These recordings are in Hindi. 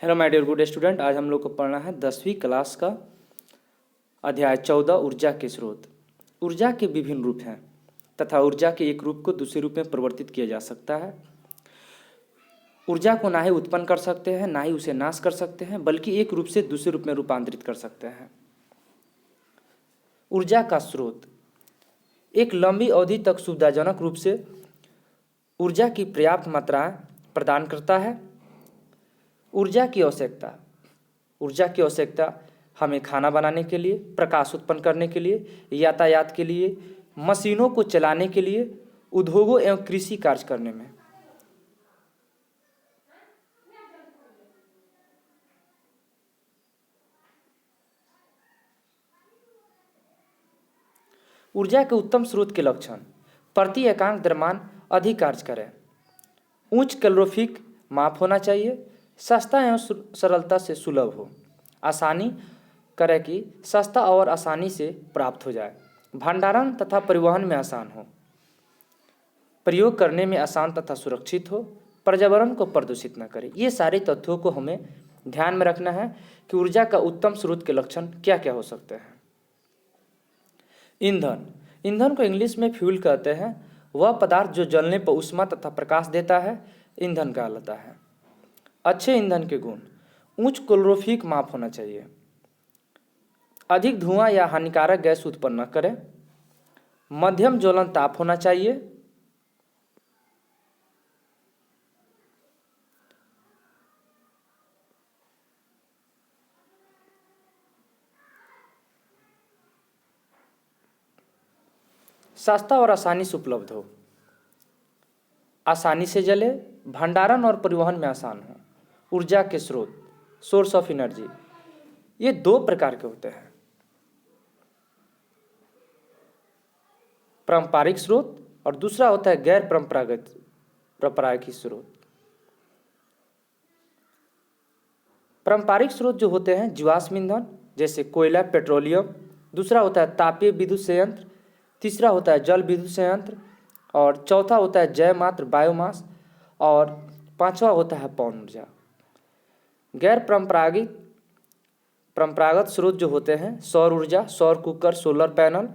Hello my dear good student, आज हम लोग को पढ़ना है 10वीं क्लास का अध्याय 14 ऊर्जा के स्रोत। ऊर्जा के विभिन्न रूप हैं तथा ऊर्जा के एक रूप को दूसरे रूप में परिवर्तित किया जा सकता है। ऊर्जा को ना ही उत्पन्न कर सकते हैं ना ही उसे नाश कर सकते हैं, बल्कि एक रूप से दूसरे रूप में रूपांतरित कर सकते हैं। ऊर्जा का स्रोत एक लंबी अवधि तक सुविधाजनक रूप से ऊर्जा की पर्याप्त मात्रा प्रदान करता है। ऊर्जा की आवश्यकता हमें खाना बनाने के लिए, प्रकाश उत्पन्न करने के लिए, यातायात के लिए, मशीनों को चलाने के लिए, उद्योगों एवं कृषि कार्य करने में। ऊर्जा के उत्तम स्रोत के लक्षण: प्रति एकांक द्रव्यमान अधिक कार्य करें, उच्च कैलोरीफिक माप होना चाहिए, सस्ता एवं सरलता से सुलभ हो, आसानी करे कि सस्ता और आसानी से प्राप्त हो जाए, भंडारण तथा परिवहन में आसान हो, प्रयोग करने में आसान तथा सुरक्षित हो, पर्यावरण को प्रदूषित न करे। ये सारे तथ्यों को हमें ध्यान में रखना है कि ऊर्जा का उत्तम स्रोत के लक्षण क्या क्या हो सकते हैं। ईंधन को इंग्लिश में फ्यूल कहते हैं। वह पदार्थ जो जलने पर ऊष्मा तथा प्रकाश देता है ईंधन कहलाता है। अच्छे ईंधन के गुण: उच्च कैलोरीफिक माप होना चाहिए, अधिक धुआं या हानिकारक गैस उत्पन्न न करें, मध्यम ज्वलन ताप होना चाहिए, सस्ता और आसानी से उपलब्ध हो, आसानी से जले, भंडारण और परिवहन में आसान हो। ऊर्जा के स्रोत सोर्स ऑफ एनर्जी ये दो प्रकार के होते हैं: पारंपरिक स्रोत और दूसरा होता है गैर पारंपरिक स्रोत। पारंपरिक स्रोत जो होते हैं जीवाश्म ईंधन जैसे कोयला, पेट्रोलियम, दूसरा होता है तापीय विद्युत संयंत्र, तीसरा होता है जल विद्युत संयंत्र और चौथा होता है जैव मात्र बायोमास और पांचवा होता है पवन ऊर्जा। गैर परंपरागत स्रोत जो होते हैं सौर ऊर्जा, सौर कुकर, सोलर पैनल,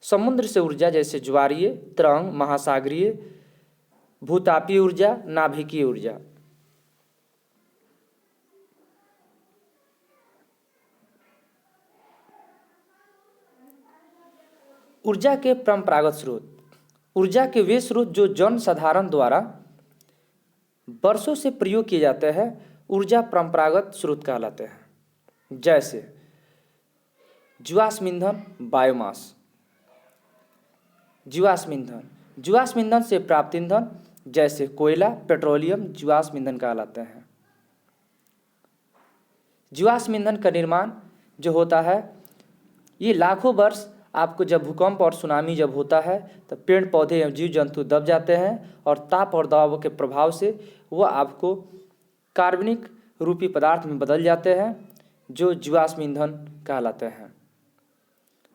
समुद्र से ऊर्जा जैसे ज्वारीय, तरंग, महासागरीय, भूतापीय ऊर्जा, नाभिकीय ऊर्जा। ऊर्जा के परंपरागत स्रोत ऊर्जा के वे स्रोत जो जन साधारण द्वारा वर्षों से प्रयोग किए जाते हैं ऊर्जा परंपरागत स्रोत कहलाते हैं, जैसे जीवाश्म ईंधन, बायोमास। जीवाश्म ईंधन से प्राप्त ईंधन जैसे कोयला, पेट्रोलियम जीवाश्म ईंधन कहलाते हैं। जीवाश्म ईंधन का निर्माण जो होता है ये लाखों वर्ष आपको जब भूकंप और सुनामी जब होता है तब पेड़ पौधे एवं जीव जंतु दब जाते हैं और ताप और दबाव के प्रभाव से वह आपको कार्बनिक रूपी पदार्थ में बदल जाते हैं जो जीवाश्म ईंधन कहलाते हैं।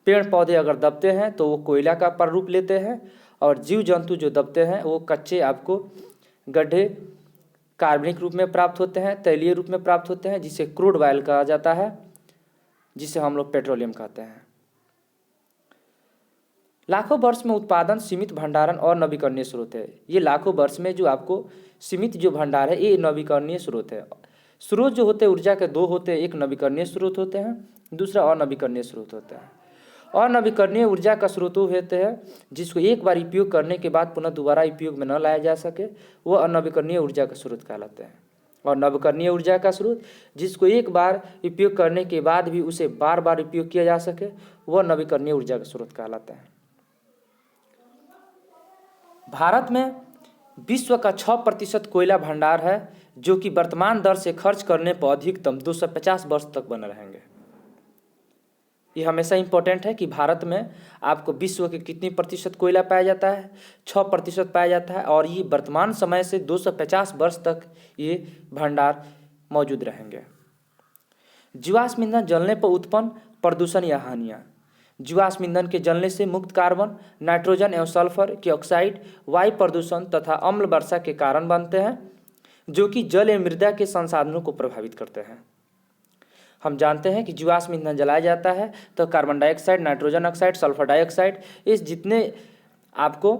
पेड़ पौधे अगर दबते हैं तो वो कोयला का प्रारूप लेते हैं और जीव जंतु जो दबते हैं वो कच्चे आपको गड्ढे कार्बनिक रूप में प्राप्त होते हैं, तैलीय रूप में प्राप्त होते हैं, जिसे क्रूड ऑयल कहा जाता है, जिसे हम लोग पेट्रोलियम कहते हैं। लाखों वर्ष में उत्पादन, सीमित भंडारण और नवीकरणीय स्रोत है। ये लाखों वर्ष में जो आपको सीमित जो भंडार है ये नवीकरणीय स्रोत है। स्रोत जो होते हैं ऊर्जा के दो होते हैं, एक नवीकरणीय स्रोत होते हैं, दूसरा अनवीकरणीय स्रोत होता है। अनवीकरणीय ऊर्जा का स्रोत वो होते हैं जिसको एक बार उपयोग करने के बाद पुनः दोबारा उपयोग में न लाया जा सके, वो अनवीकरणीय ऊर्जा का स्रोत कहलाते हैं। और नवीकरणीय ऊर्जा का स्रोत जिसको एक बार उपयोग करने के बाद भी उसे बार बार उपयोग किया जा सके, वह नवीकरणीय ऊर्जा का स्रोत कहलाता है। भारत में विश्व का 6% कोयला भंडार है जो कि वर्तमान दर से खर्च करने पर अधिकतम 250 वर्ष तक बने रहेंगे। ये हमेशा इम्पोर्टेंट है कि भारत में आपको विश्व के कितनी प्रतिशत कोयला पाया जाता है, 6% पाया जाता है और ये वर्तमान समय से 250 वर्ष तक ये भंडार मौजूद रहेंगे। जीवाश्म ईंधन जलने पर उत्पन्न प्रदूषण या हानियाँ: जीवाश्म ईंधन के जलने से मुक्त कार्बन, नाइट्रोजन एवं सल्फर के ऑक्साइड वायु प्रदूषण तथा अम्ल वर्षा के कारण बनते हैं। जो कि जल एवं मृदा के संसाधनों को प्रभावित करते हैं। हम जानते हैं कि जीवाश्म ईंधन जलाया जाता है तो carbon dioxide, nitrogen oxide, sulphur dioxide, इस जितने आपको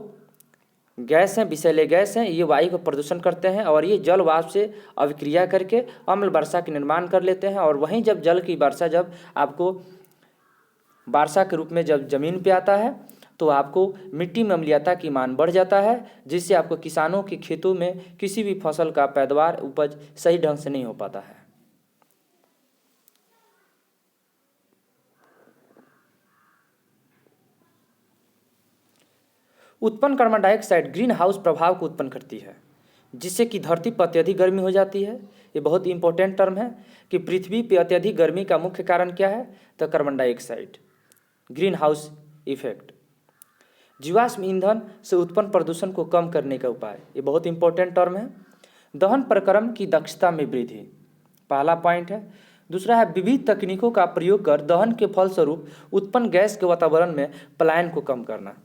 गैस हैं, विषैले गैस हैं, ये वायु को प्रदूषण करते हैं और ये जल वाष्प से अभिक्रिया करके अम्ल वर्षा के निर्माण कर लेते हैं। और वहीं जब जल की वर्षा जब आपको वर्षा के रूप में जब ज़मीन पे आता है तो आपको मिट्टी में अम्लीयता की मान बढ़ जाता है, जिससे आपको किसानों के खेतों में किसी भी फसल का पैदावार उपज सही ढंग से नहीं हो पाता है। उत्पन्न कार्बन डाइऑक्साइड ग्रीन हाउस प्रभाव को उत्पन्न करती है, जिससे कि धरती पर अत्यधिक गर्मी हो जाती है। ये बहुत ही इंपॉर्टेंट टर्म है कि पृथ्वी पर अत्यधिक गर्मी का मुख्य कारण क्या है, तो carbon dioxide, green house effect. जीवाश्म ईंधन से उत्पन्न प्रदूषण को कम करने का उपाय, ये बहुत इंपॉर्टेंट टर्म है। दहन प्रक्रम की दक्षता में वृद्धि, पहला पॉइंट है। दूसरा है विविध तकनीकों का प्रयोग कर दहन के फलस्वरूप उत्पन्न गैस के वातावरण में पलायन को कम करना।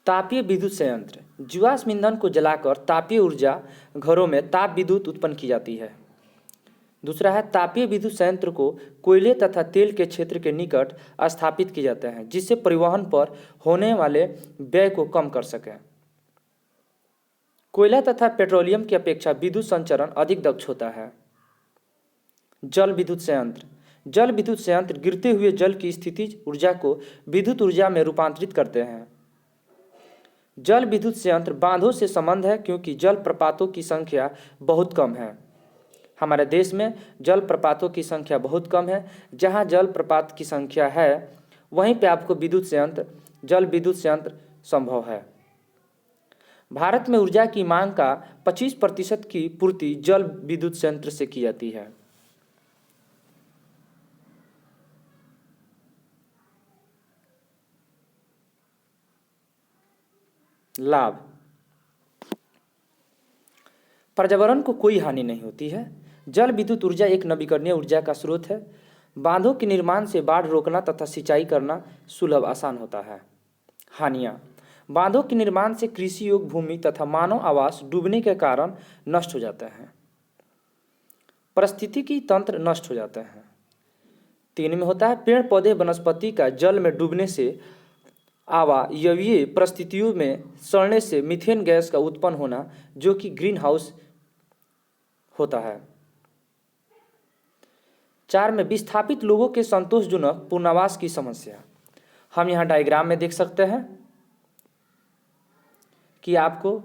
तापीय विद्युत संयंत्र, जीवाश्म ईंधन को जलाकर तापीय ऊर्जा घरों में ताप विद्युत उत्पन्न की जाती है। दूसरा है तापीय विद्युत संयंत्र को कोयले तथा तेल के क्षेत्र के निकट स्थापित किए जाते हैं, जिससे परिवहन पर होने वाले व्यय को कम कर सकें। कोयला तथा पेट्रोलियम की अपेक्षा विद्युत संचरण अधिक दक्ष होता है। जल विद्युत संयंत्र, जल विद्युत संयंत्र गिरते हुए जल की स्थितिज ऊर्जा को विद्युत ऊर्जा में रूपांतरित करते हैं। जल विद्युत संयंत्र बांधों से संबंध है, क्योंकि जल प्रपातों की संख्या बहुत कम है। हमारे देश में जल प्रपातों की संख्या बहुत कम है। जहाँ जल प्रपात की संख्या है वहीं पे आपको विद्युत संयंत्र, जल विद्युत संयंत्र संभव है। भारत में ऊर्जा की मांग का 25% की पूर्ति जल विद्युत संयंत्र से की जाती है। लाभ, पर्यावरण को कोई हानि नहीं होती है। जल विद्युत ऊर्जा एक नवीकरणीय ऊर्जा का स्रोत है। बांधों के निर्माण से बाढ़ रोकना तथा सिंचाई करना सुलभ आसान होता है। हानियाँ, बांधों के निर्माण से कृषि योग्य भूमि तथा मानव आवास डूबने के कारण नष्ट हो जाते हैं। पारिस्थितिकी तंत्र नष्ट हो जाते हैं। 3 में होता है पेड़ पौधे वनस्पति का जल में डूबने से अवायवीय परिस्थितियों में सड़ने से मीथेन गैस का उत्पन्न होना, जो कि ग्रीन हाउस होता है। 4 में विस्थापित लोगों के संतोषजनक पुनर्वास की समस्या। हम यहाँ डायग्राम में देख सकते हैं कि आपको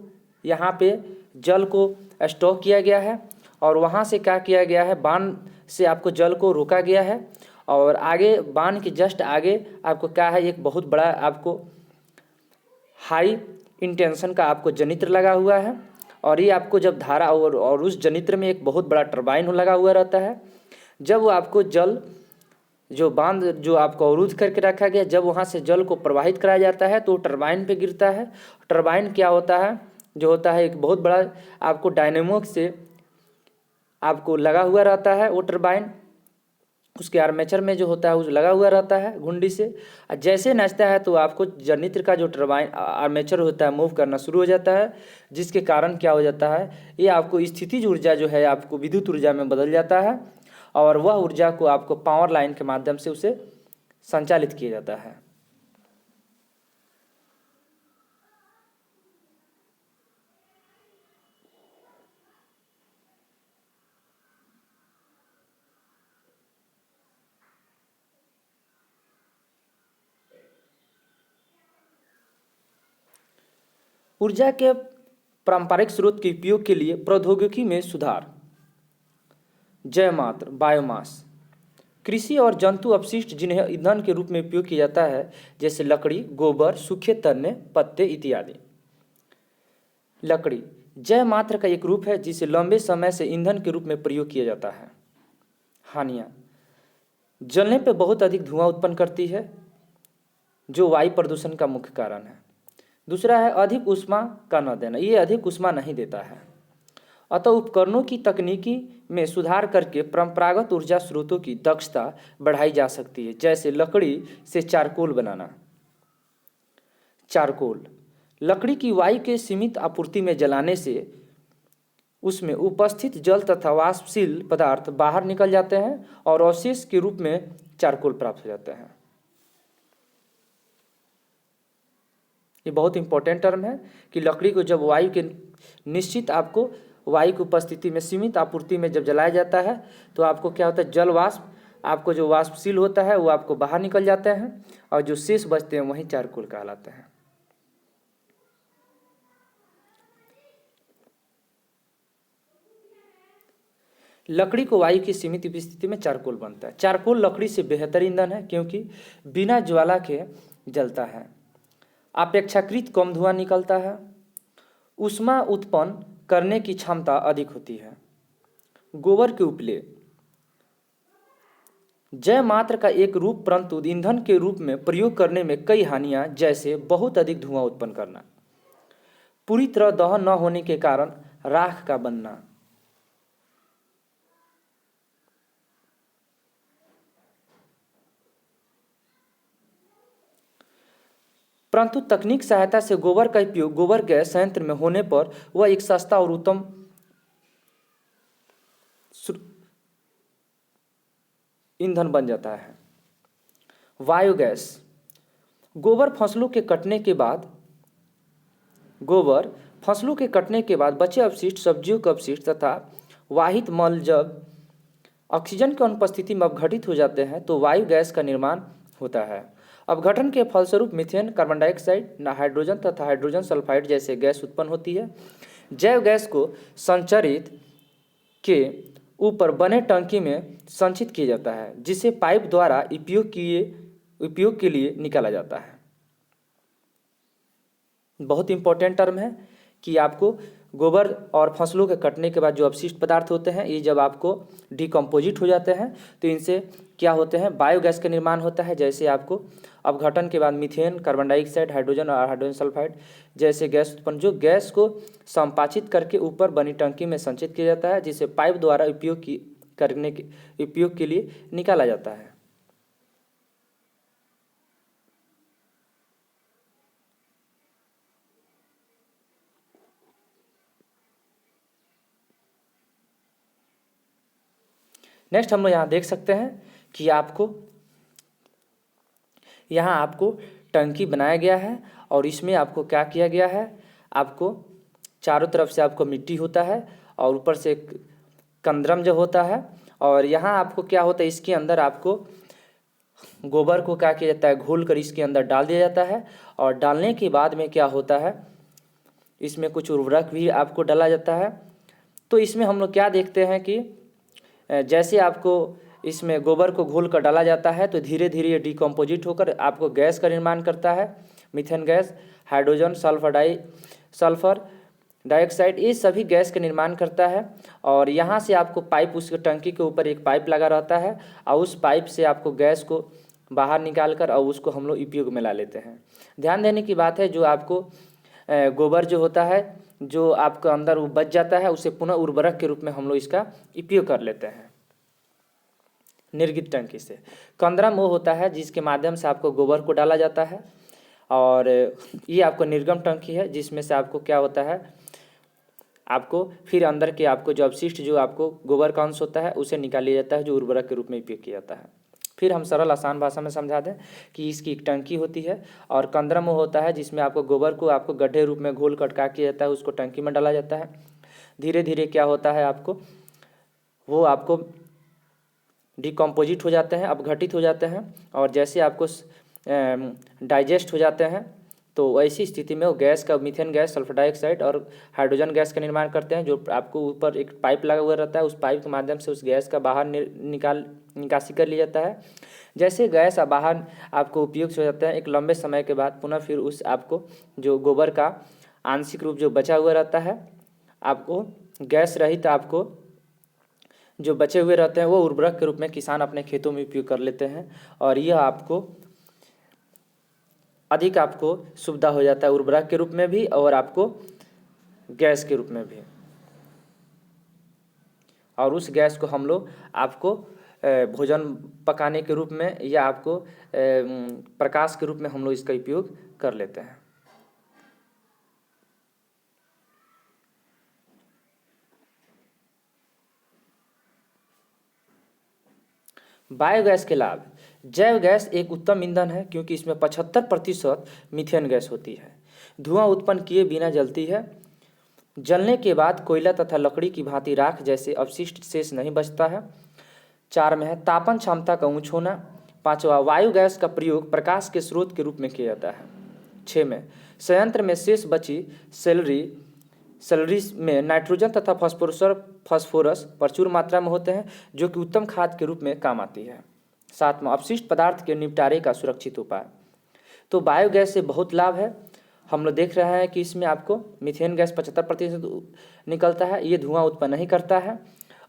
यहाँ पे जल को स्टॉक किया गया है और वहाँ से क्या किया गया है, बांध से आपको जल को रोका गया है और आगे बांध के जस्ट आगे आपको क्या है, एक बहुत बड़ा आपको हाई इंटेंशन का आपको जनित्र लगा हुआ है और ये आपको जब धारा और उस जनित्र में एक बहुत बड़ा टरबाइन लगा हुआ रहता है। जब वो आपको जल जो बांध जो आपको अवरुद्ध करके रखा गया, जब वहाँ से जल को प्रवाहित कराया जाता है तो टरबाइन पे गिरता है। टरबाइन क्या होता है, जो होता है एक बहुत बड़ा आपको डायनेमो से आपको लगा हुआ रहता है। वो टरबाइन उसके आर्मेचर में जो होता है उस लगा हुआ रहता है घुंडी से। जैसे नाचता है तो आपको जनित्र का जो टरबाइन आर्मेचर होता है मूव करना शुरू हो जाता है, जिसके कारण क्या हो जाता है, ये आपको स्थितिज ऊर्जा जो है आपको विद्युत ऊर्जा में बदल जाता है और वह ऊर्जा को आपको पावर लाइन के माध्यम से उसे संचालित किया जाता है। ऊर्जा के पारंपरिक स्रोत के उपयोग के लिए प्रौद्योगिकी में सुधार। जैवमात्र बायोमास, कृषि और जंतु अपशिष्ट जिन्हें ईंधन के रूप में उपयोग किया जाता है, जैसे लकड़ी, गोबर, सूखे तने, पत्ते इत्यादि। लकड़ी जैवमात्र का एक रूप है जिसे लंबे समय से ईंधन के रूप में प्रयोग किया जाता है। हानियाँ, जलने पर बहुत अधिक धुआं उत्पन्न करती है, जो वायु प्रदूषण का मुख्य कारण है। दूसरा है अधिक ऊष्मा का न देना, ये अधिक ऊष्मा नहीं देता है। अतः उपकरणों की तकनीकी में सुधार करके परंपरागत ऊर्जा स्रोतों की दक्षता बढ़ाई जा सकती है, जैसे लकड़ी से चारकोल बनाना। चारकोल लकड़ी की वायु के सीमित आपूर्ति में जलाने से उसमें उपस्थित जल तथा वाष्पशील पदार्थ बाहर निकल जाते हैं और अवशेष के रूप में चारकोल प्राप्त हो जाता है। ये बहुत इंपॉर्टेंट टर्म है कि लकड़ी को जब वायु के निश्चित आपको वायु की उपस्थिति में सीमित आपूर्ति में जब जलाया जाता है तो आपको क्या होता है, जल वाष्प आपको जो वाष्पशील होता है वो आपको बाहर निकल जाते हैं और जो शेष बचते हैं वही चारकोल कहलाते हैं। लकड़ी को वायु की सीमित उपस्थिति में चारकोल बनता है। चारकोल लकड़ी से बेहतर ईंधन है क्योंकि बिना ज्वाला के जलता है, अपेक्षाकृत कम धुआं निकलता है, ऊष्मा उत्पन्न करने की क्षमता अधिक होती है। गोबर के उपले जय मात्र का एक रूप परंतु ईंधन के रूप में प्रयोग करने में कई हानियां, जैसे बहुत अधिक धुआं उत्पन्न करना, पूरी तरह दहन न होने के कारण राख का बनना। परंतु तकनीक सहायता से गोबर का उपयोग गोबर गैस संयंत्र में होने पर वह एक सस्ता और उत्तम ईंधन बन जाता है। बायोगैस गोबर फसलों के कटने के बाद बचे अवशिष्ट, सब्जियों के अवशिष्ट तथा वाहित मल जब ऑक्सीजन की अनुपस्थिति में अपघटित हो जाते हैं तो बायोगैस का निर्माण होता है। अपघटन के फलस्वरूप मीथेन, कार्बन डाइऑक्साइड, हाइड्रोजन तथा हाइड्रोजन सल्फाइड जैसे गैस उत्पन्न होती है। जैव गैस को संचरित के ऊपर बने टंकी में संचित किया जाता है, जिसे पाइप द्वारा उपयोग के लिए निकाला जाता है। बहुत इंपॉर्टेंट टर्म है कि आपको गोबर और फसलों के कटने के बाद जो अपशिष्ट पदार्थ होते हैं ये जब आपको डिकम्पोजिट हो जाते हैं तो इनसे क्या होते हैं, बायोगैस का निर्माण होता है। जैसे आपको अपघटन के बाद मीथेन, कार्बन डाइऑक्साइड, हाइड्रोजन और हाइड्रोजन सल्फाइड जैसे गैस उत्पन्न, जो गैस को संपाचित करके ऊपर बनी टंकी में संचित किया जाता है, जिसे पाइप द्वारा उपयोग के लिए निकाला जाता है। नेक्स्ट हम लोग यहाँ देख सकते हैं कि यहाँ आपको टंकी बनाया गया है और इसमें आपको क्या किया गया है, आपको चारों तरफ से आपको मिट्टी होता है और ऊपर से कंदरम जो होता है और यहाँ आपको क्या होता है, इसके अंदर आपको गोबर को क्या किया जाता है, घोल कर इसके अंदर डाल दिया जाता है और डालने के बाद में क्या होता है, इसमें कुछ उर्वरक भी आपको डाला जाता है। तो इसमें हम लोग क्या देखते हैं कि जैसे आपको इसमें गोबर को घोल कर डाला जाता है तो धीरे धीरे ये डिकम्पोजिट होकर आपको गैस का निर्माण करता है। Methane gas, hydrogen, sulphur dioxide, ये सभी गैस का निर्माण करता है और यहाँ से आपको पाइप, उस टंकी के ऊपर एक पाइप लगा रहता है और उस पाइप से आपको गैस को बाहर निकाल कर और उसको हम लोग उपयोग में ला लेते हैं। ध्यान देने की बात है, जो आपको गोबर जो होता है जो आपका अंदर वो बच जाता है उसे पुनः उर्वरक के रूप में हम लोग इसका उपयोग कर लेते हैं निर्गित टंकी से। कंदरम वो होता है जिसके माध्यम से आपको गोबर को डाला जाता है और ये आपको निर्गम टंकी है जिसमें से आपको क्या होता है, आपको फिर अंदर के आपको जो अवशिष्ट जो आपको गोबर का अंश होता है उसे निकाल लिया जाता है जो उर्वरक के रूप में उपयोग किया जाता है। फिर हम सरल आसान भाषा में समझा दें कि इसकी एक टंकी होती है और कंदरम वो होता है जिसमें आपको गोबर को आपको गड्ढे रूप में घोल कटका किया जाता है, उसको टंकी में डाला जाता है। धीरे धीरे क्या होता है, वो आपको डिकम्पोजिट हो जाते हैं, अपघटित हो जाते हैं और जैसे आपको डाइजेस्ट हो जाते हैं तो ऐसी स्थिति में वो गैस का मीथेन गैस, सल्फर डाइऑक्साइड और हाइड्रोजन गैस का निर्माण करते हैं। जो आपको ऊपर एक पाइप लगा हुआ रहता है, उस पाइप के माध्यम से उस गैस का बाहर निकासी कर लिया जाता है। जैसे गैस बाहर आपको उपयोग हो जाता है, एक लंबे समय के बाद पुनः फिर उस आपको जो गोबर का आंशिक रूप जो बचा हुआ रहता है, आपको गैस रहित आपको जो बचे हुए रहते हैं वो उर्वरक के रूप में किसान अपने खेतों में उपयोग कर लेते हैं और यह आपको अधिक आपको सुविधा हो जाता है उर्वरक के रूप में भी और आपको गैस के रूप में भी। और उस गैस को हम लोग आपको भोजन पकाने के रूप में या आपको प्रकाश के रूप में हम लोग इसका उपयोग कर लेते हैं। बायोगैस के लाभ। जैव गैस एक उत्तम ईंधन है क्योंकि इसमें 75% मीथेन गैस होती है। धुआं उत्पन्न किए बिना जलती है। जलने के बाद कोयला तथा लकड़ी की भांति राख जैसे अवशिष्ट शेष नहीं बचता है। 4 में है तापन क्षमता का ऊंच होना। 5वां वायु गैस का प्रयोग प्रकाश के स्रोत के रूप में किया जाता है। 6 में संयंत्र में शेष बची सैलरी में नाइट्रोजन तथा फास्फोरस प्रचुर मात्रा में होते हैं जो कि उत्तम खाद के रूप में काम आती है। 7 में अपशिष्ट पदार्थ के निपटारे का सुरक्षित उपाय। तो बायोगैस से बहुत लाभ है। हम लोग देख रहे हैं कि इसमें आपको मीथेन गैस 75% निकलता है, ये धुआं उत्पन्न नहीं करता है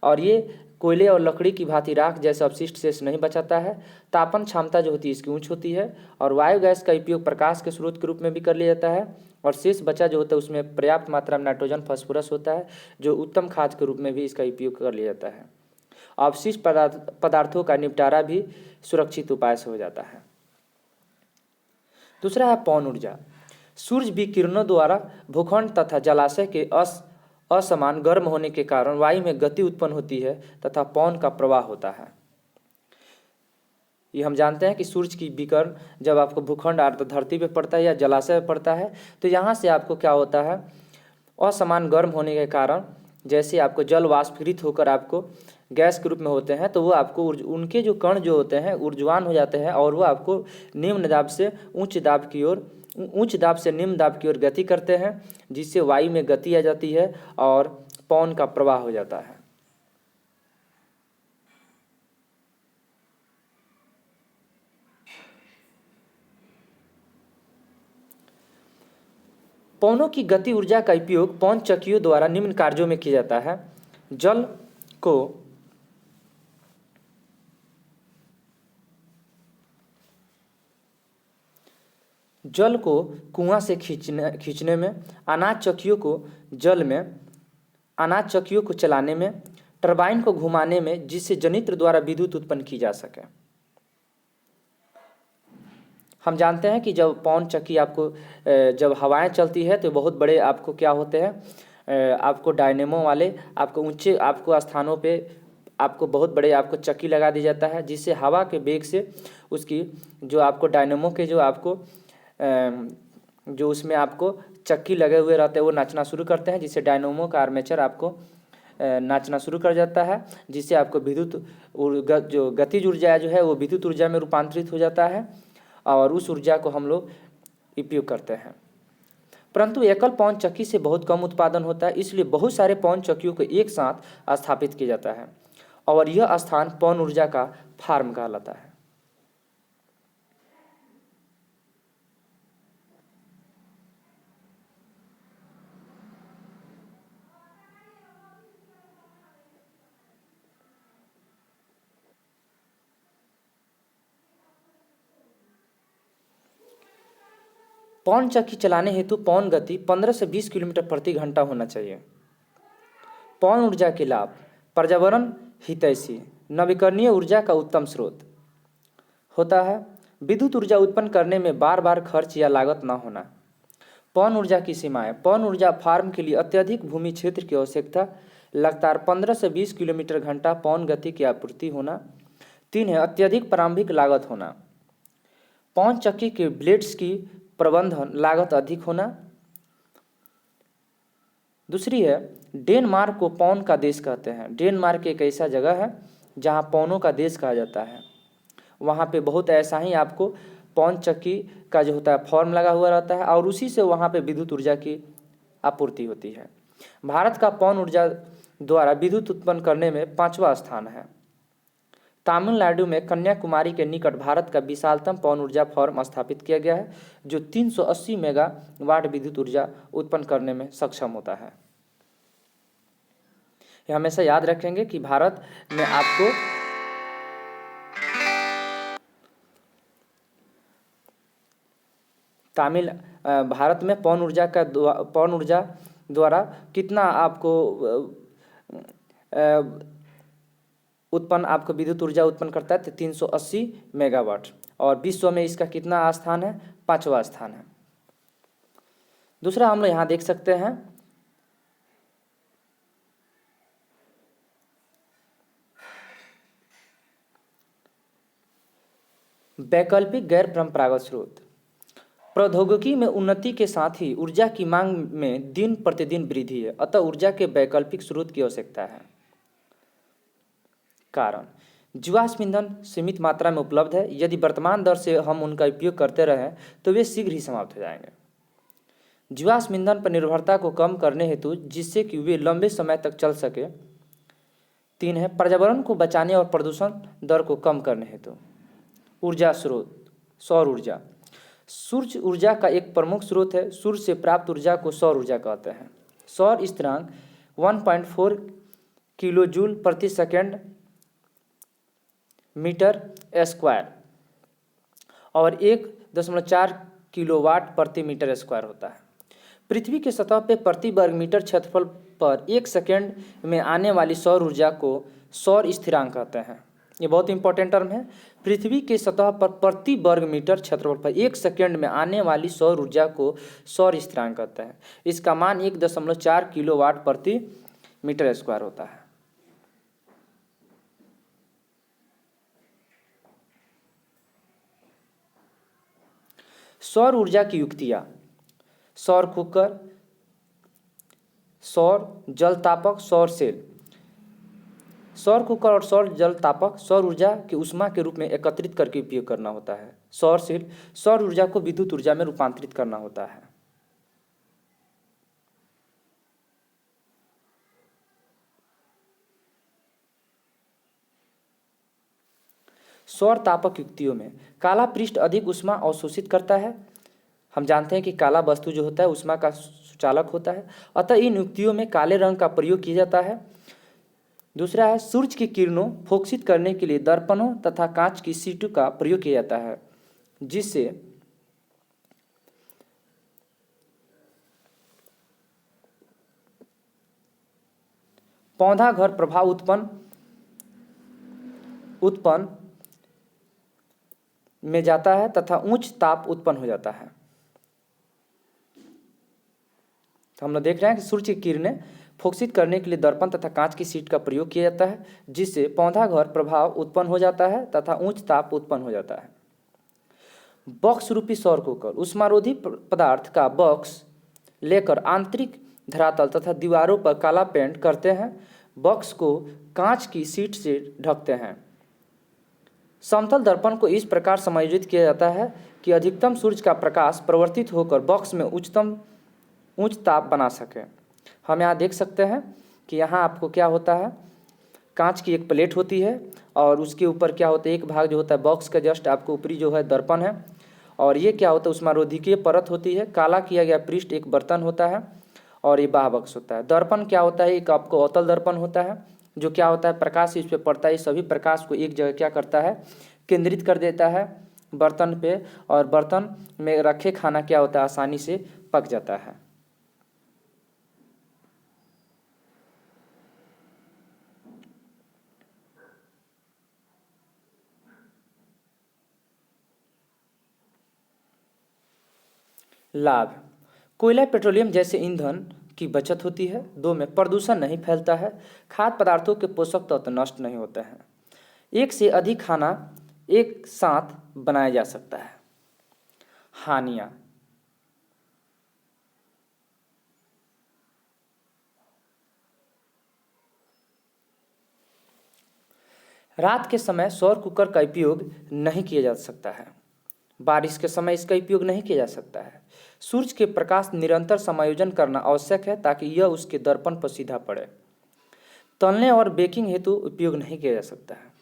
और ये कोयले और लकड़ी की भांति राख जैसे अपशिष्ट शेष नहीं बचाता है। तापन क्षमता जो होती है इसकी ऊंच होती है और वायु गैस का उपयोग प्रकाश के स्रोत के रूप में भी कर लिया जाता है और शेष बचा जो होता है उसमें पर्याप्त मात्रा में नाइट्रोजन फास्फोरस होता है जो उत्तम खाद के रूप में भी इसका उपयोग कर लिया जाता है। अवशिष्ट पदार्थों का निपटारा भी सुरक्षित उपाय से हो जाता है। दूसरा है पवन ऊर्जा। सूर्य विकिरणों द्वारा भूखंड तथा जलाशय के असमान गर्म होने के कारण वायु में गति उत्पन्न होती है तथा पवन का प्रवाह होता है। ये हम जानते हैं कि सूर्य की विकिरण जब आपको भूखंड अर्थात धरती पे पड़ता है या जलाशय पे पड़ता है तो यहाँ से आपको क्या होता है, असमान गर्म होने के कारण जैसे आपको जल वाष्पीकृत होकर आपको गैस के रूप में होते हैं तो वो आपको उनके जो कण जो होते हैं ऊर्जवान हो जाते हैं और वो आपको निम्न दाब से उच्च दाब से निम्न दाब की ओर गति करते हैं जिससे वायु में गति आ जाती है और पवन का प्रवाह हो जाता है। पवनों की गति ऊर्जा का उपयोग पवन चक्कियों द्वारा निम्न कार्यों में किया जाता है। जल को कुआं से खींचने में, अनाज चक्कियों को चलाने में, टरबाइन को घुमाने में जिससे जनित्र द्वारा विद्युत उत्पन्न की जा सके। हम जानते हैं कि जब पवन चक्की आपको जब हवाएं चलती है तो बहुत बड़े आपको क्या होते हैं, आपको डायनेमो वाले आपको ऊंचे आपको स्थानों पे आपको बहुत बड़े आपको चक्की लगा दी जाता है जिससे हवा के वेग से उसकी जो आपको डायनेमो के जो आपको जो उसमें आपको चक्की लगे हुए रहते हैं वो नाचना शुरू करते हैं जिससे डायनेमो का आर्मेचर आपको नाचना शुरू कर जाता है जिससे आपको विद्युत जो गतिज ऊर्जा जो है वो विद्युत ऊर्जा में रूपांतरित हो जाता है और उस ऊर्जा को हम लोग उपयोग करते हैं। परंतु एकल पवन चक्की से बहुत कम उत्पादन होता है इसलिए बहुत सारे पवन चक्कियों को एक साथ स्थापित किया जाता है और यह स्थान पवन ऊर्जा का फार्म कहलाता है। पवन चक्की चलाने हेतु पवन गति 15 से 20 किलोमीटर प्रति घंटा होना चाहिए। पवन ऊर्जा के लाभ। पर्यावरण हितैषी, नवीकरणीय ऊर्जा का उत्तम स्रोत होता है। विद्युत ऊर्जा उत्पन्न करने में बार बार खर्च या लागत न होना। पवन ऊर्जा की सीमाएं। पवन ऊर्जा फार्म के लिए अत्यधिक भूमि क्षेत्र की आवश्यकता, लगातार 15 से 20 किलोमीटर घंटा पवन गति की आपूर्ति होना। 3 है अत्यधिक प्रारंभिक लागत होना। पवन चक्की के ब्लेड्स की प्रबंधन लागत अधिक होना। दूसरी है डेनमार्क को पवन का देश कहते हैं। डेनमार्क एक ऐसा जगह है जहां पवनों का देश कहा जाता है। वहां पे बहुत ऐसा ही आपको पवन चक्की का जो होता है फॉर्म लगा हुआ रहता है और उसी से वहां पे विद्युत ऊर्जा की आपूर्ति होती है। भारत का पवन ऊर्जा द्वारा विद्युत उत्पन्न करने में 5वां स्थान है। तमिलनाडु में कन्याकुमारी के निकट भारत का विशालतम पवन ऊर्जा फार्म स्थापित किया गया है जो 380 मेगावाट विद्युत ऊर्जा उत्पन्न करने में सक्षम होता है। यह हमेशा याद रखेंगे कि भारत में आपको भारत में पवन ऊर्जा द्वारा कितना आपको उत्पन्न आपको विद्युत ऊर्जा उत्पन्न करता है 380 मेगावाट, और विश्व में इसका कितना स्थान है? 5वां स्थान है। दूसरा हम लोग यहाँ देख सकते हैं वैकल्पिक गैर परंपरागत स्रोत। प्रौद्योगिकी में उन्नति के साथ ही ऊर्जा की मांग में दिन प्रतिदिन वृद्धि है, अतः ऊर्जा के वैकल्पिक स्रोत की आवश्यकता है। कारण, जीवाश्म ईंधन सीमित मात्रा में उपलब्ध है। यदि वर्तमान दर से हम उनका उपयोग करते रहें तो वे शीघ्र ही समाप्त हो जाएंगे। जीवाश्म ईंधन पर निर्भरता को कम करने हेतु, जिससे कि वे लंबे समय तक चल सके। 3 है पर्यावरण को बचाने और प्रदूषण दर को कम करने हेतु। ऊर्जा स्रोत, सौर ऊर्जा। सूर्य ऊर्जा का एक प्रमुख स्रोत है। सूर्य से प्राप्त ऊर्जा को सौर ऊर्जा कहते हैं। सौर स्थिरांक 1.4 किलो जूल प्रति सेकेंड मीटर स्क्वायर और 1.4 किलोवाट प्रति मीटर स्क्वायर होता है। पृथ्वी की सतह पर प्रति वर्ग मीटर क्षेत्रफल पर 1 सेकेंड में आने वाली सौर ऊर्जा को सौर स्थिरांक कहते हैं। ये बहुत इंपॉर्टेंट टर्म है। पृथ्वी की सतह पर प्रति वर्ग मीटर क्षेत्रफल पर 1 सेकेंड में आने वाली सौर ऊर्जा को सौर स्थिरांक कहते हैं। इसका मान 1.4 किलोवाट प्रति मीटर स्क्वायर होता है। सौर ऊर्जा की युक्तियाँ: सौर कुकर, सौर जल तापक, सौर सेल। सौर कुकर और सौर जल तापक सौर ऊर्जा की ऊष्मा के रूप में एकत्रित करके उपयोग करना होता है। सौर सेल सौर ऊर्जा को विद्युत ऊर्जा में रूपांतरित करना होता है। सौर तापक युक्तियों में काला पृष्ठ अधिक ऊष्मा अवशोषित करता है। हम जानते हैं कि काला वस्तु जो होता है ऊष्मा का सुचालक होता है, अतः इन युक्तियों में काले रंग का प्रयोग किया जाता है। दूसरा है सूर्य की किरणों फोकसित करने के लिए दर्पणों तथा कांच की शीटों का प्रयोग किया जाता है, जिससे पौधा घर प्रभाव उत्पन्न में जाता है तथा उच्च ताप उत्पन्न हो जाता है। तो हम लोग देख रहे हैं कि सूर्य की किरणें फोकसित करने के लिए दर्पण तथा कांच की शीट का प्रयोग किया जाता है, जिससे पौधा घर प्रभाव उत्पन्न हो जाता है तथा उच्च ताप उत्पन्न हो जाता है। बॉक्स रूपी सौर कुकर ऊष्मारोधी पदार्थ का बॉक्स लेकर आंतरिक धरातल तथा दीवारों पर काला पेंट करते हैं। बॉक्स को कांच की शीट से ढकते हैं। समतल दर्पण को इस प्रकार समायोजित किया जाता है कि अधिकतम सूर्य का प्रकाश प्रवर्तित होकर बॉक्स में उच्च ताप बना सके। हम यहाँ देख सकते हैं कि यहाँ आपको क्या होता है, कांच की एक प्लेट होती है और उसके ऊपर क्या होता है, एक भाग जो होता है बॉक्स का जस्ट आपको ऊपरी जो है दर्पण है, और ये क्या होता है ऊष्मारोधिकीय परत होती है। काला किया गया पृष्ठ एक बर्तन होता है और ये बाह बॉक्स होता है। दर्पण क्या होता है, एक आपको अवतल दर्पण होता है, जो क्या होता है प्रकाश इस पर पड़ता है, सभी प्रकाश को एक जगह क्या करता है, केंद्रित कर देता है बर्तन पे, और बर्तन में रखे खाना क्या होता है आसानी से पक जाता है। लाभ: कोयला पेट्रोलियम जैसे ईंधन की बचत होती है। 2 में प्रदूषण नहीं फैलता है। खाद्य पदार्थों के पोषक तत्व नष्ट नहीं होते हैं। 1 से अधिक खाना एक साथ बनाया जा सकता है। हानियाँ: रात के समय सौर कुकर का उपयोग नहीं किया जा सकता है। बारिश के समय इसका उपयोग नहीं किया जा सकता है। सूर्य के प्रकाश निरंतर समायोजन करना आवश्यक है ताकि यह उसके दर्पण पर सीधा पड़े। तलने और बेकिंग हेतु उपयोग नहीं किया जा सकता है।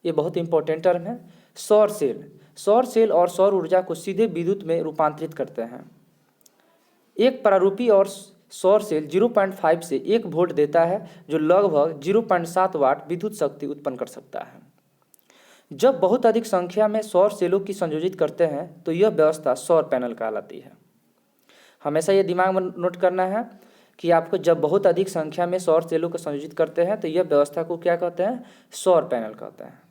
ये बहुत इंपॉर्टेंट टर्म है। सौर सेल और सौर ऊर्जा को सीधे विद्युत में रूपांतरित करते हैं। एक प्रारूपी और सौर सेल 0.5 से 1 वोल्ट देता है, जो लगभग 0.7 वाट विद्युत शक्ति उत्पन्न कर सकता है। जब बहुत अधिक संख्या में सौर सेलों की संयोजित करते हैं तो यह व्यवस्था सौर पैनल कहलाती है। हमेशा ये दिमाग में नोट करना है कि आपको जब बहुत अधिक संख्या में सौर सेलों को संयोजित करते हैं तो यह व्यवस्था को क्या कहते हैं? सौर पैनल कहते हैं।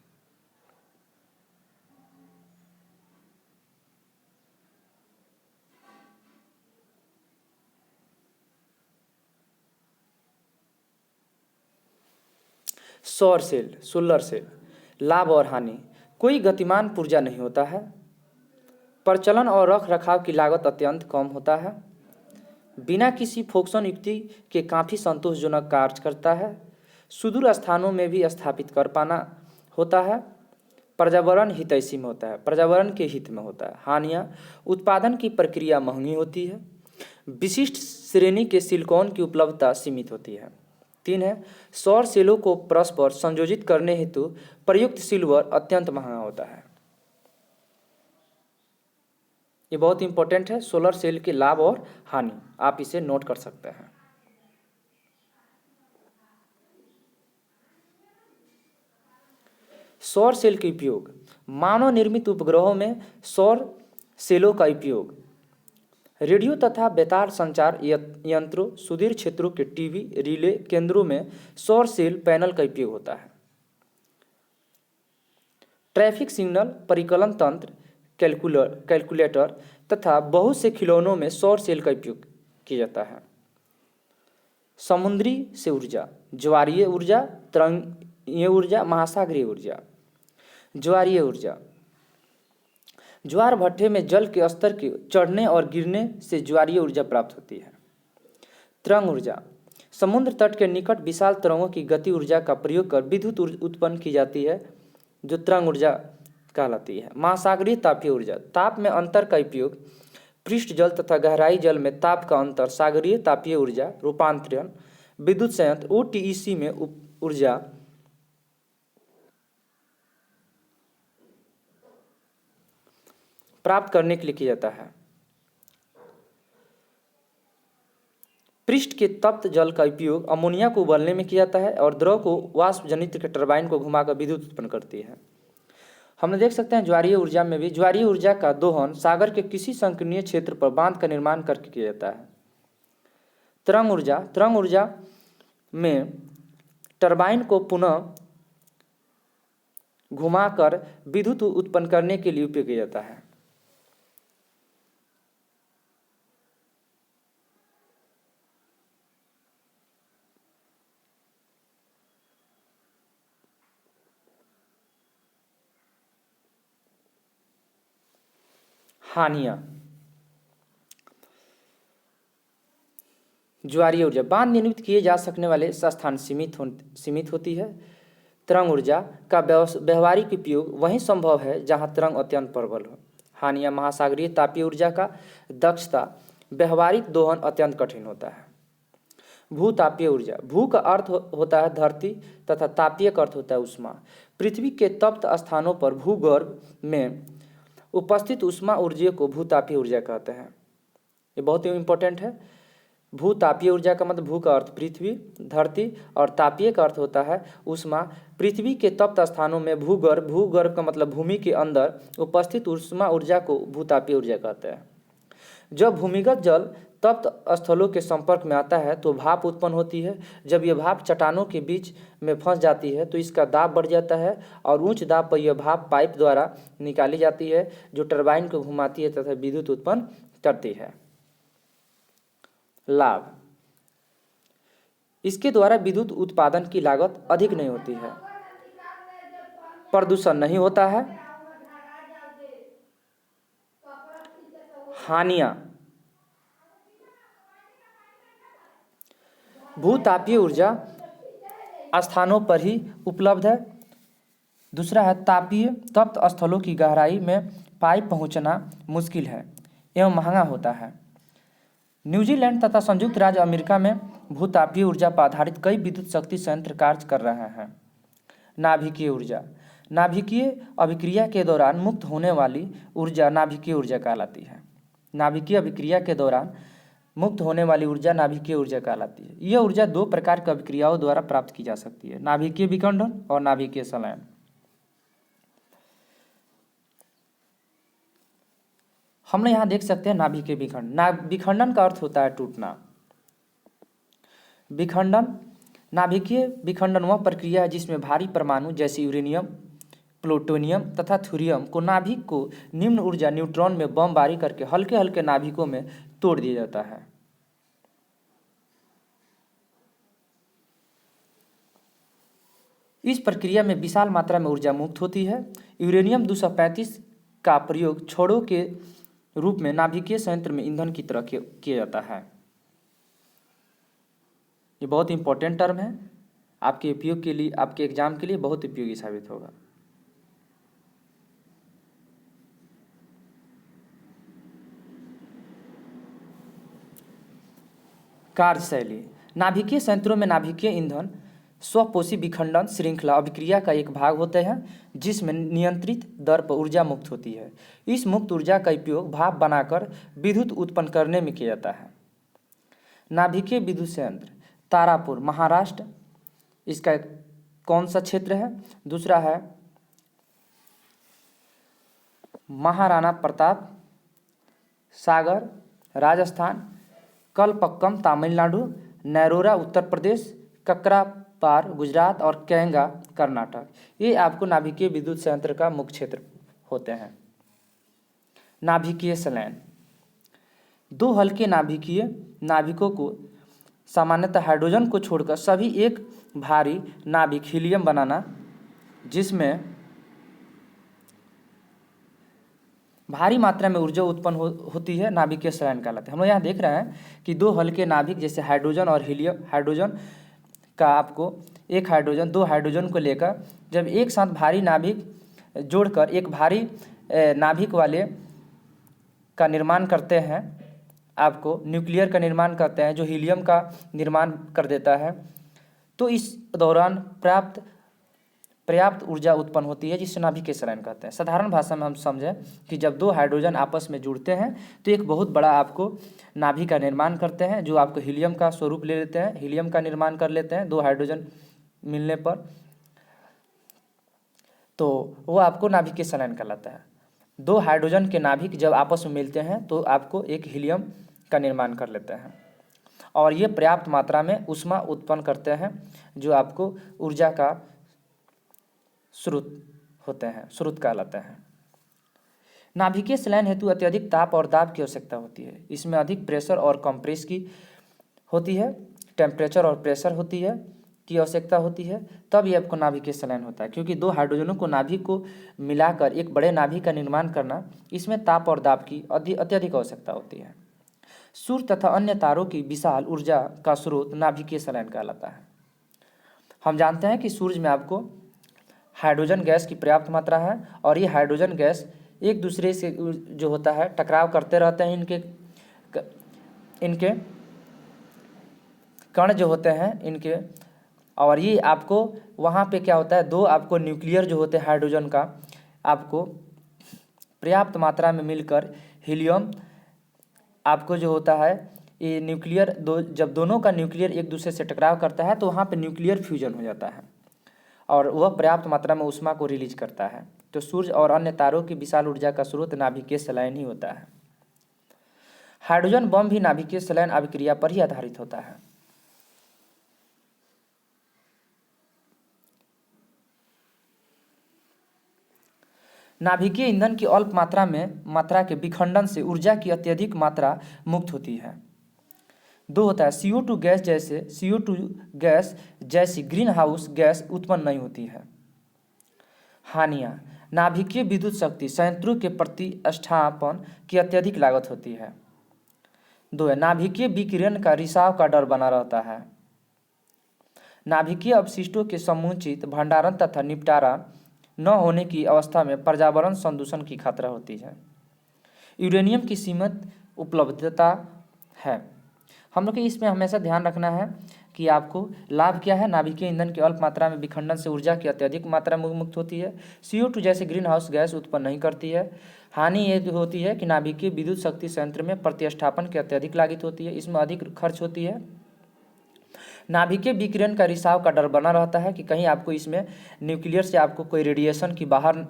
सौर सेल, सोलर सेल, लाभ और हानि। कोई गतिमान पुर्जा नहीं होता है। प्रचलन और रख रखाव की लागत अत्यंत कम होता है। बिना किसी फोक्सन युक्ति के काफ़ी संतोषजनक कार्य करता है। सुदूर स्थानों में भी स्थापित कर पाना होता है। पर्यावरण हितैषी में होता है, पर्यावरण के हित में होता है। हानियाँ, उत्पादन की प्रक्रिया महंगी होती है। विशिष्ट श्रेणी के सिलिकॉन की उपलब्धता सीमित होती है। 3 है, सौर सेलों को परस्पर संयोजित करने हेतु प्रयुक्त सिल्वर अत्यंत महंगा होता है। ये बहुत इंपॉर्टेंट है, सोलर सेल के लाभ और हानि, आप इसे नोट कर सकते हैं। सौर सेल के उपयोग। मानव निर्मित उपग्रहों में सौर सेलों का उपयोग रेडियो तथा बेतार संचार यंत्रों, सुदूर क्षेत्रों के टीवी रिले केंद्रों में सौर सेल पैनल का उपयोग होता है। ट्रैफिक सिग्नल परिकलन तंत्र, कैलकुलेटर तथा बहुत से खिलौनों में सौर सेल का उपयोग किया जाता है। समुद्री से ऊर्जा, ज्वारीय ऊर्जा, तरंगीय ऊर्जा, महासागरीय ऊर्जा। ज्वारीय ऊर्जा, ज्वार भट्टे में जल के स्तर के चढ़ने और गिरने से ज्वारीय ऊर्जा प्राप्त होती है। तरंग ऊर्जा, समुद्र तट के निकट विशाल तरंगों की गति ऊर्जा का प्रयोग कर विद्युत उत्पन्न की जाती है, जो तरंग ऊर्जा कहलाती है। महासागरीय तापीय ऊर्जा, ताप में अंतर का उपयोग, पृष्ठ जल तथा गहराई जल में ताप का अंतर सागरीय तापीय ऊर्जा रूपांतरण विद्युत संयंत्र OTEC में ऊर्जा प्राप्त करने के लिए किया जाता है। पृष्ठ के तप्त जल का उपयोग अमोनिया को उबलने में किया जाता है और द्रव को वाष्प जनित के टरबाइन को घुमाकर विद्युत उत्पन्न करती है। हम देख सकते हैं ज्वारीय ऊर्जा में भी ज्वारीय ऊर्जा का दोहन सागर के किसी संकीर्णीय क्षेत्र पर बांध का निर्माण करके किया जाता है। तरंग ऊर्जा में टरबाइन को पुनः घुमाकर विद्युत उत्पन्न करने के लिए उपयोग किया जाता है। हानियाँ, ज्वारीय ऊर्जा, बांध निर्मित किए जा सकने वाले स्थान सीमित होती है। तरंग ऊर्जा का व्यवहारिक उपयोग वहीं संभव है जहां तरंग अत्यंत प्रबल हो। हानियाँ, महासागरीय तापीय ऊर्जा का दक्षता व्यवहारिक दोहन अत्यंत कठिन होता है। भूतापीय ऊर्जा, भू का अर्थ होता है धरती तथा तापीय का अर्थ होता है उष्मा। पृथ्वी के तप्त स्थानों पर भूगर्भ में उपस्थित उष्मा ऊर्जा को भूतापीय ऊर्जा कहते हैं। ये बहुत ही इंपॉर्टेंट है। भूतापीय ऊर्जा का मतलब भू का अर्थ पृथ्वी, धरती और तापीय का अर्थ होता है उष्मा। पृथ्वी के तप्त स्थानों में भूगर्भ का मतलब भूमि के अंदर उपस्थित उष्मा ऊर्जा को भूतापीय ऊर्जा कहते हैं। जब भूमिगत जल तप्त स्थलों के संपर्क में आता है तो भाप उत्पन्न होती है। जब यह भाप चट्टानों के बीच में फंस जाती है तो इसका दाब बढ़ जाता है और उच्च दाब पर यह भाप पाइप द्वारा निकाली जाती है, जो टरबाइन को घुमाती है तथा विद्युत उत्पन्न करती है। लाभ, इसके द्वारा विद्युत उत्पादन की लागत अधिक नहीं होती है, प्रदूषण नहीं होता है। हानियाँ, भूतापीय ऊर्जा स्थानों पर ही उपलब्ध है। दूसरा है तापीय, तप्त स्थलों की गहराई में पाइप पहुंचना मुश्किल है एवं महंगा होता है। न्यूजीलैंड तथा संयुक्त राज्य अमेरिका में भूतापीय ऊर्जा पर आधारित कई विद्युत शक्ति संयंत्र कार्य कर रहे हैं। नाभिकीय ऊर्जा, नाभिकीय अभिक्रिया के दौरान मुक्त होने वाली ऊर्जा नाभिकीय ऊर्जा कहलाती है। नाभिकीय अभिक्रिया के दौरान मुक्त होने वाली ऊर्जा नाभिकीय ऊर्जा कहलाती है। यह ऊर्जा 2 प्रकार की अभिक्रियाओं द्वारा प्राप्त की जा सकती है, नाभिकीय विखंडन और नाभिकीय संलयन। हमने यहाँ देख सकते हैं नाभिकीय विखंडन। विखंडन का अर्थ होता है टूटना। विखंडन। नाभिकीय विखंडन वह प्रक्रिया है जिसमें भारी परमाणु जैसे यूरेनियम, प्लूटोनियम तथा थोरियम को नाभिक को निम्न ऊर्जा न्यूट्रॉन में बमबारी करके हल्के हल्के नाभिकों में तोड़ दिया जाता है। इस प्रक्रिया में विशाल मात्रा में ऊर्जा मुक्त होती है। यूरेनियम 235 का प्रयोग छोड़ों के रूप में नाभिकीय संयंत्र में ईंधन की तरह किया जाता है। ये बहुत इंपॉर्टेंट टर्म है, आपके उपयोग के लिए, आपके एग्जाम के लिए बहुत उपयोगी साबित होगा। कार्यशैली। नाभिकीय संयंत्रों में नाभिकीय ईंधन स्वपोषी विखंडन श्रृंखला अभिक्रिया का एक भाग होते हैं जिसमें नियंत्रित दर पर ऊर्जा मुक्त होती है। इस मुक्त ऊर्जा का उपयोग भाप बनाकर विद्युत उत्पन्न करने में किया जाता है। नाभिकीय विद्युत संयंत्र तारापुर महाराष्ट्र, इसका कौन सा क्षेत्र है? दूसरा है महाराणा प्रताप सागर राजस्थान, कलपक्कम तमिलनाडु, नैरोरा उत्तर प्रदेश, ककरापार गुजरात और केंगा कर्नाटक। ये आपको नाभिकीय विद्युत संयंत्र का मुख्य क्षेत्र होते हैं। नाभिकीय संलयन। दो हल्के नाभिकीय नाभिकों को सामान्यतः हाइड्रोजन को छोड़कर सभी एक भारी नाभिक हीलियम बनाना, जिसमें भारी मात्रा में ऊर्जा उत्पन्न होती है, नाभिकीय संलयन कहलाते हैं। हम लोग यहाँ देख रहे हैं कि दो हल्के नाभिक जैसे हाइड्रोजन और हीलियम, हाइड्रोजन का आपको एक हाइड्रोजन दो हाइड्रोजन को लेकर जब एक साथ भारी नाभिक जोड़कर एक भारी नाभिक वाले का निर्माण करते हैं, आपको न्यूक्लियर का निर्माण करते हैं जो हीलियम का निर्माण कर देता है, तो इस दौरान पर्याप्त ऊर्जा उत्पन्न होती है जिसे नाभिकीय संलयन कहते हैं। साधारण भाषा में हम समझें कि जब दो हाइड्रोजन आपस में जुड़ते हैं तो एक बहुत बड़ा आपको नाभिक का निर्माण करते हैं जो आपको हीलियम का स्वरूप ले लेते हैं, हीलियम का निर्माण कर लेते हैं दो हाइड्रोजन मिलने पर, तो वो आपको नाभिकीय संलयन कहलाता है। दो हाइड्रोजन के नाभिक जब आपस में मिलते हैं तो आपको एक हीलियम का निर्माण कर लेते हैं और ये पर्याप्त मात्रा में ऊष्मा उत्पन्न करते हैं जो आपको ऊर्जा का स्रोत होते हैं, स्रोत कहलाते हैं। नाभिकीय संलयन हेतु अत्यधिक ताप और दाब की आवश्यकता होती है। इसमें अधिक प्रेशर और कंप्रेस की होती है, टेम्परेचर और प्रेशर होती है की आवश्यकता होती है, तब ये आपको नाभिकीय संलयन होता है। क्योंकि दो हाइड्रोजनों को नाभिक को मिलाकर एक बड़े नाभिक का निर्माण करना, इसमें ताप और दाब की अत्यधिक आवश्यकता होती है। सूर्य तथा अन्य तारों की विशाल ऊर्जा का स्रोत नाभिकीय संलयन कहलाता है। हम जानते हैं कि सूर्य में आपको हाइड्रोजन गैस की पर्याप्त मात्रा है और ये हाइड्रोजन गैस एक दूसरे से जो होता है टकराव करते रहते हैं। इनके कण जो होते हैं इनके, और ये आपको वहाँ पे क्या होता है, दो आपको न्यूक्लियर जो होते हैं हाइड्रोजन का आपको पर्याप्त मात्रा में मिलकर हीलियम आपको जो होता है, ये न्यूक्लियर जब दोनों का न्यूक्लियर एक दूसरे से टकराव करता है तो वहाँ पे न्यूक्लियर फ्यूजन हो जाता है और वह पर्याप्त मात्रा में ऊष्मा को रिलीज करता है। तो सूर्य और अन्य तारों की विशाल ऊर्जा का स्रोत नाभिकीय संलयन ही होता है। हाइड्रोजन बम भी नाभिकीय संलयन अभिक्रिया पर ही आधारित होता है। नाभिकीय ईंधन की अल्प मात्रा के विखंडन से ऊर्जा की अत्यधिक मात्रा मुक्त होती है। दो होता है, CO2 गैस जैसी ग्रीन हाउस गैस उत्पन्न नहीं होती है। हानियाँ। नाभिकीय विद्युत शक्ति संयंत्रों के प्रतिस्थापन की अत्यधिक लागत होती है। दो है, नाभिकीय विकिरण का रिसाव का डर बना रहता है। नाभिकीय अपशिष्टों के समुचित भंडारण तथा निपटारा न होने की अवस्था में पर्यावरण संदूषण की खतरा होती है। यूरेनियम की सीमित उपलब्धता है। हम लोग को इसमें हमेशा ध्यान रखना है कि आपको लाभ क्या है, नाभिकीय ईंधन की अल्प मात्रा में विखंडन से ऊर्जा की अत्यधिक मात्रा में मुक्त होती है। CO2 जैसे ग्रीन हाउस गैस उत्पन्न नहीं करती है। हानि ये होती है कि नाभिकीय विद्युत शक्ति संयंत्र में प्रतिस्थापन की अत्यधिक लागत होती है, इसमें अधिक खर्च होती है। नाभिकीय विकिरण का रिसाव का डर बना रहता है कि कहीं आपको इसमें न्यूक्लियर से आपको कोई रेडिएशन की बाहर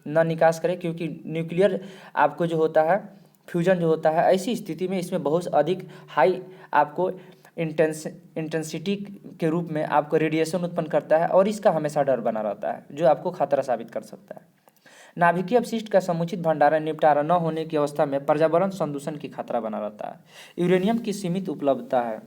न निकास करे, क्योंकि न्यूक्लियर आपको जो होता है फ्यूजन जो होता है, ऐसी स्थिति में इसमें बहुत अधिक हाई आपको इंटेंसिटी के रूप में आपको रेडिएशन उत्पन्न करता है और इसका हमेशा डर बना रहता है, जो आपको खतरा साबित कर सकता है। नाभिकीय अपशिष्ट का समुचित भंडारण निपटारा न होने की अवस्था में पर्यावरण संदूषण की खतरा बना रहता है। यूरेनियम की सीमित उपलब्धता है।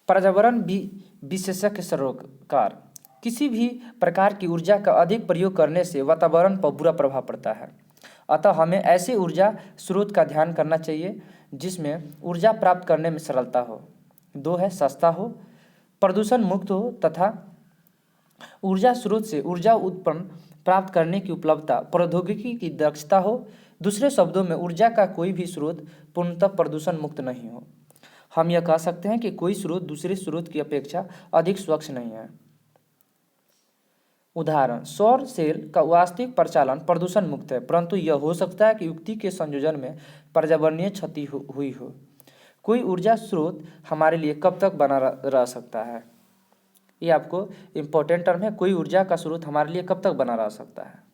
पर्यावरण विशेषज्ञ सरोकार, किसी भी प्रकार की ऊर्जा का अधिक प्रयोग करने से वातावरण पर बुरा प्रभाव पड़ता है। अतः हमें ऐसे ऊर्जा स्रोत का ध्यान करना चाहिए जिसमें ऊर्जा प्राप्त करने में सरलता हो। 2 है सस्ता हो, प्रदूषण मुक्त हो तथा ऊर्जा स्रोत से ऊर्जा उत्पन्न प्राप्त करने की उपलब्धता, प्रौद्योगिकी की दक्षता हो। दूसरे शब्दों में ऊर्जा का कोई भी स्रोत पूर्णतः प्रदूषण मुक्त नहीं हो। हम यह कह सकते हैं कि कोई स्रोत दूसरे स्रोत की अपेक्षा अधिक स्वच्छ नहीं है। उदाहरण, सौर सेल का वास्तविक प्रचालन प्रदूषण मुक्त है, परंतु यह हो सकता है कि युक्ति के संयोजन में पर्यावरणीय क्षति हुई हो। कोई ऊर्जा स्रोत हमारे लिए कब तक बना रह सकता है? ये आपको इम्पोर्टेंट टर्म है। कोई ऊर्जा का स्रोत हमारे लिए कब तक बना रह सकता है?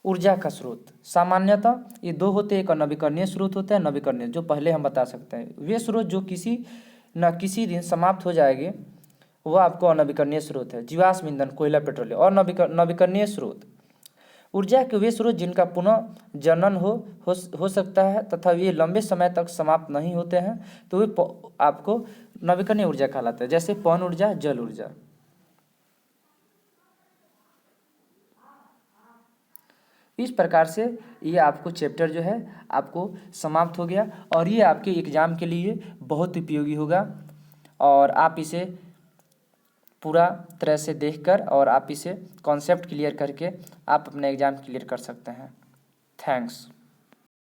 ऊर्जा का स्रोत सामान्यतः ये 2 होते हैं। एक नवीकरणीय स्रोत होता है, नवीकरणीय जो पहले हम बता सकते हैं। वे स्रोत जो किसी न किसी दिन समाप्त हो जाएंगे वह आपको अनवीकरणीय स्रोत है। जीवाश्म ईंधन, कोयला, पेट्रोलियम। और नवीकरणीय स्रोत ऊर्जा के वे स्रोत जिनका पुनः जनन हो सकता है तथा वे लंबे समय तक समाप्त नहीं होते हैं, तो वे आपको नवीकरणीय ऊर्जा कहलाता है, जैसे पवन ऊर्जा, जल ऊर्जा। इस प्रकार से ये आपको चैप्टर जो है आपको समाप्त हो गया और ये आपके एग्ज़ाम के लिए बहुत उपयोगी होगा और आप इसे पूरा तरह से देखकर और आप इसे कॉन्सेप्ट क्लियर करके आप अपना एग्ज़ाम क्लियर कर सकते हैं। थैंक्स।